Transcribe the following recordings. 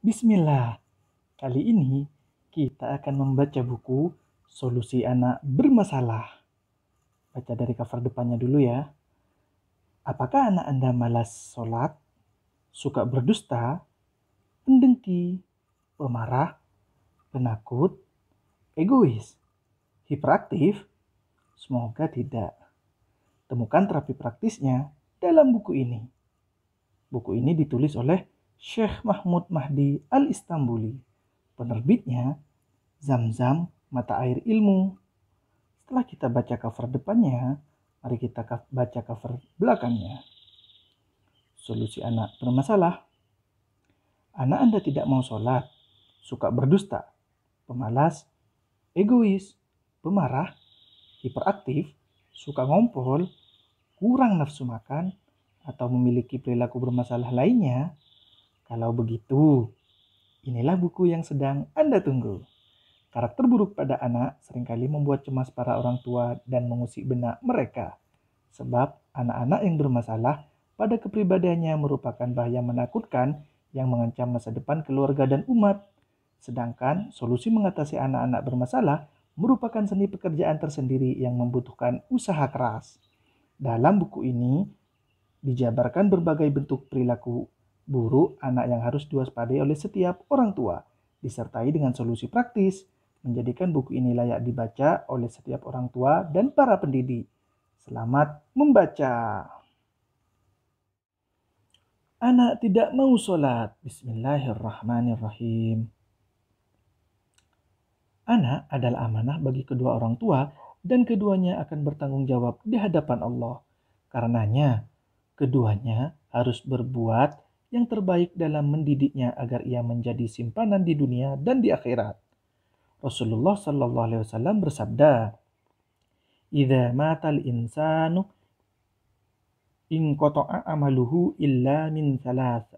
Bismillah, kali ini kita akan membaca buku Solusi Anak Bermasalah. Baca dari cover depannya dulu ya. Apakah anak Anda malas sholat, suka berdusta, pendengki, pemarah, penakut, egois, hiperaktif? Semoga tidak. Temukan terapi praktisnya dalam buku ini. Buku ini ditulis oleh Syekh Mahmud Mahdi Al-Istambuli. Penerbitnya Zam-Zam Mata Air Ilmu. Setelah kita baca cover depannya, mari kita baca cover belakangnya. Solusi anak bermasalah. Anak Anda tidak mau sholat, suka berdusta, pemalas, egois, pemarah, hiperaktif, suka ngompol, kurang nafsu makan, atau memiliki perilaku bermasalah lainnya. Kalau begitu, inilah buku yang sedang Anda tunggu. Karakter buruk pada anak seringkali membuat cemas para orang tua dan mengusik benak mereka. Sebab anak-anak yang bermasalah pada kepribadiannya merupakan bahaya menakutkan yang mengancam masa depan keluarga dan umat. Sedangkan solusi mengatasi anak-anak bermasalah merupakan seni pekerjaan tersendiri yang membutuhkan usaha keras. Dalam buku ini dijabarkan berbagai bentuk perilaku buruk anak yang harus diwaspadai oleh setiap orang tua, disertai dengan solusi praktis, menjadikan buku ini layak dibaca oleh setiap orang tua dan para pendidik. Selamat membaca. Anak tidak mau sholat. Bismillahirrahmanirrahim. Anak adalah amanah bagi kedua orang tua dan keduanya akan bertanggung jawab di hadapan Allah. Karenanya, keduanya harus berbuat yang terbaik dalam mendidiknya agar ia menjadi simpanan di dunia dan di akhirat. Rasulullah Shallallahu Alaihi Wasallam bersabda, "Idza matal insanu inqata'a amaluhu illa min thalath,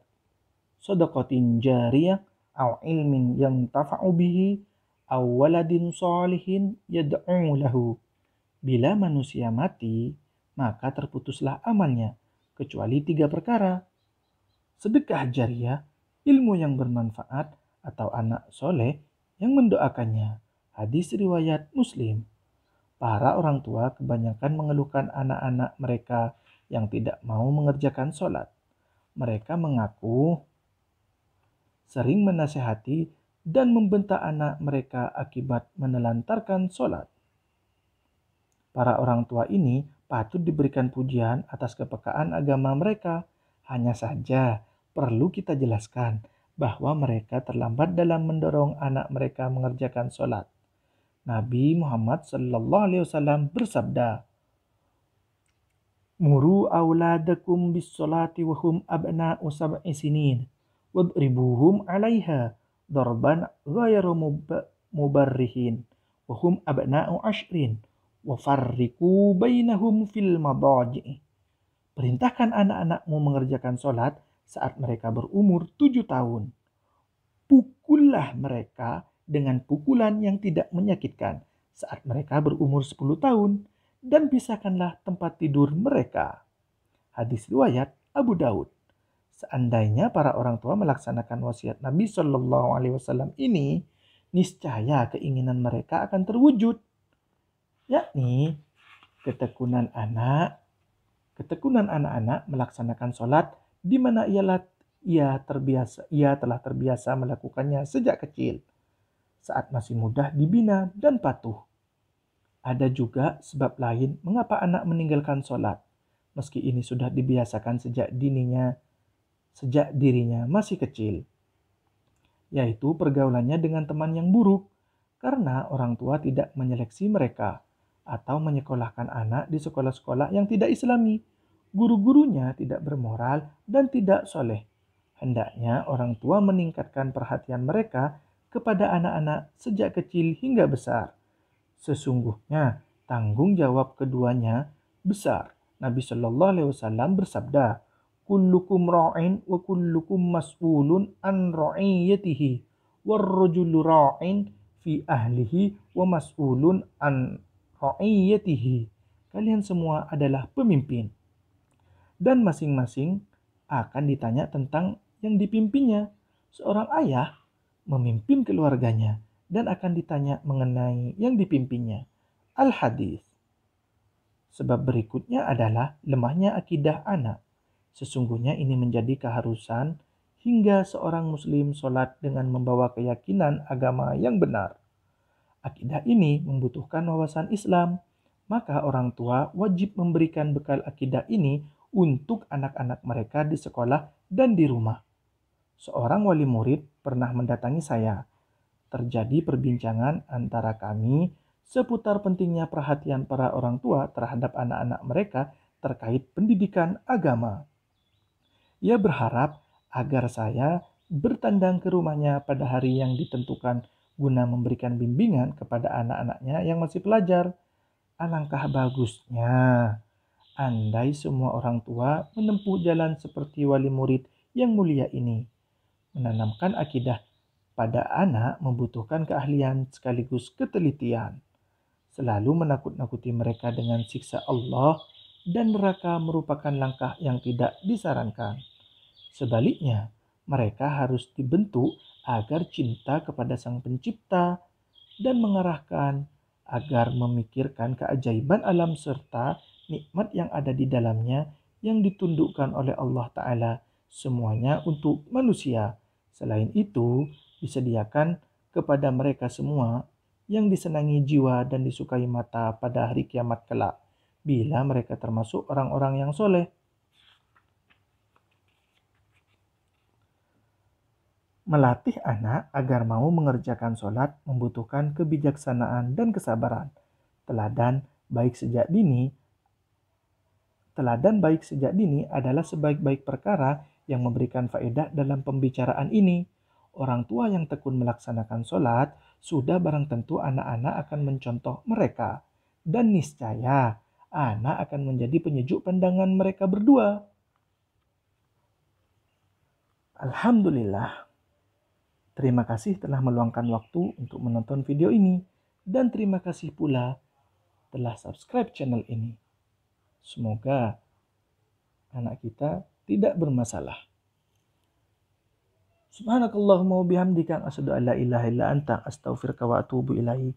shadaqatin jariyah, aw ilmin yantafa'u bihi, aw waladin shalihin yad'u lahu." Bila manusia mati, maka terputuslah amalnya, kecuali 3 perkara: sedekah jariah, ilmu yang bermanfaat, atau anak soleh yang mendoakannya. Hadis riwayat Muslim. Para orang tua kebanyakan mengeluhkan anak-anak mereka yang tidak mau mengerjakan sholat. Mereka mengaku sering menasehati dan membentak anak mereka akibat menelantarkan sholat. Para orang tua ini patut diberikan pujian atas kepekaan agama mereka. Hanya saja perlu kita jelaskan bahwa mereka terlambat dalam mendorong anak mereka mengerjakan sholat. Nabi Muhammad SAW bersabda, "Muru auladakum bis sholati wa hum abna'u sab'i sinin, wadribuhum 'alaiha darban ghayra mubarrihin, wa hum abna'u ashrin, wa farriqu bainahum fil madaji'." Perintahkan anak-anakmu mengerjakan sholat saat mereka berumur 7 tahun. Pukullah mereka dengan pukulan yang tidak menyakitkan saat mereka berumur 10 tahun dan pisahkanlah tempat tidur mereka. Hadis riwayat Abu Daud. Seandainya para orang tua melaksanakan wasiat Nabi Shallallahu Alaihi Wasallam ini, niscaya keinginan mereka akan terwujud, yakni ketekunan anak-anak melaksanakan sholat di mana ia telah terbiasa melakukannya sejak kecil, saat masih mudah dibina dan patuh. Ada juga sebab lain mengapa anak meninggalkan sholat, meski ini sudah dibiasakan sejak dirinya masih kecil, yaitu pergaulannya dengan teman yang buruk, karena orang tua tidak menyeleksi mereka atau menyekolahkan anak di sekolah-sekolah yang tidak islami. Guru-gurunya tidak bermoral dan tidak soleh. Hendaknya orang tua meningkatkan perhatian mereka kepada anak-anak sejak kecil hingga besar. Sesungguhnya tanggung jawab keduanya besar. Nabi Shallallahu Alaihi Wasallam bersabda, "Kullukum ra'in wa kullukum mas'ulun an ra'iyatihi, warrajulu ra'in fi ahlihi wa mas'ulun an ra'iyatihi." Kalian semua adalah pemimpin, dan masing-masing akan ditanya tentang yang dipimpinnya. Seorang ayah memimpin keluarganya dan akan ditanya mengenai yang dipimpinnya. Al-Hadis. Sebab berikutnya adalah lemahnya akidah anak. Sesungguhnya ini menjadi keharusan hingga seorang muslim sholat dengan membawa keyakinan agama yang benar. Akidah ini membutuhkan wawasan Islam, maka orang tua wajib memberikan bekal akidah ini untuk anak-anak mereka di sekolah dan di rumah. Seorang wali murid pernah mendatangi saya. Terjadi perbincangan antara kami seputar pentingnya perhatian para orang tua terhadap anak-anak mereka terkait pendidikan agama. Ia berharap agar saya bertandang ke rumahnya pada hari yang ditentukan guna memberikan bimbingan kepada anak-anaknya yang masih pelajar. Alangkah bagusnya andai semua orang tua menempuh jalan seperti wali murid yang mulia ini. Menanamkan akidah pada anak membutuhkan keahlian sekaligus ketelitian. Selalu menakut-nakuti mereka dengan siksa Allah dan neraka merupakan langkah yang tidak disarankan. Sebaliknya, mereka harus dibentuk agar cinta kepada Sang Pencipta dan mengarahkan agar memikirkan keajaiban alam serta nikmat yang ada di dalamnya yang ditundukkan oleh Allah Ta'ala semuanya untuk manusia. Selain itu, disediakan kepada mereka semua yang disenangi jiwa dan disukai mata pada hari kiamat kelak, bila mereka termasuk orang-orang yang soleh. Melatih anak agar mau mengerjakan sholat membutuhkan kebijaksanaan dan kesabaran. Teladan baik sejak dini adalah sebaik-baik perkara yang memberikan faedah dalam pembicaraan ini. Orang tua yang tekun melaksanakan sholat, sudah barang tentu anak-anak akan mencontoh mereka. Dan niscaya, anak akan menjadi penyejuk pandangan mereka berdua. Alhamdulillah. Terima kasih telah meluangkan waktu untuk menonton video ini. Dan terima kasih pula telah subscribe channel ini. Semoga anak kita tidak bermasalah. Subhanakallahumma wa bihamdika asyhadu an la ilaha illa anta astaghfiruka wa atubu ilaik.